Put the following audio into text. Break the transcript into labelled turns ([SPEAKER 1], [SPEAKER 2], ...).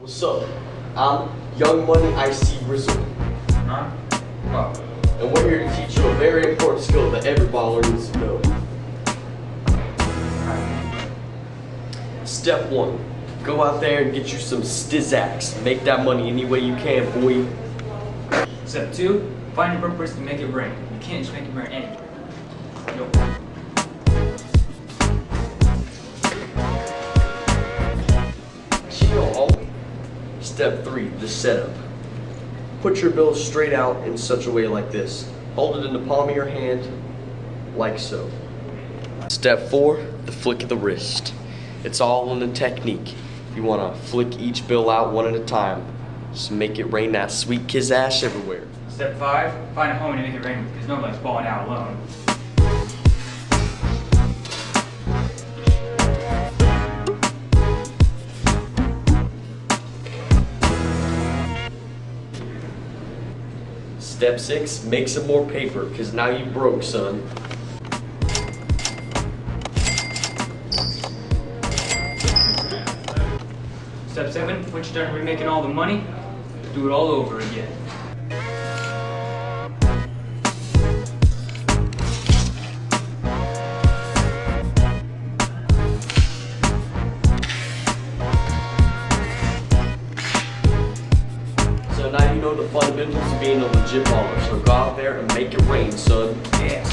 [SPEAKER 1] What's up? I'm Young Money IC Rizzle.
[SPEAKER 2] Huh? What?
[SPEAKER 1] And we're here to teach you a very important skill that every baller needs to know. Step 1. Go out there and get you some stizacs. Make that money any way you can, boy.
[SPEAKER 2] Step 2. Find a purpose to make it rain. You can't just make it rain anywhere. Yo.
[SPEAKER 1] Chill, homie. Step 3. The setup. Put your bills straight out in such a way like this. Hold it in the palm of your hand, like so. Step 4. The flick of the wrist. It's all in the technique. You want to flick each bill out one at a time. Just make it rain that sweet kiss ash everywhere.
[SPEAKER 2] Step 5. Find a homie to make it rain because nobody likes balling out alone.
[SPEAKER 1] Step 6. Make some more paper because now you broke, son.
[SPEAKER 2] Step 7. Once you're done remaking all the money, do it all over again.
[SPEAKER 1] So now you know the fundamentals of being a legit baller. So go out there and make it rain, son.
[SPEAKER 2] Yeah.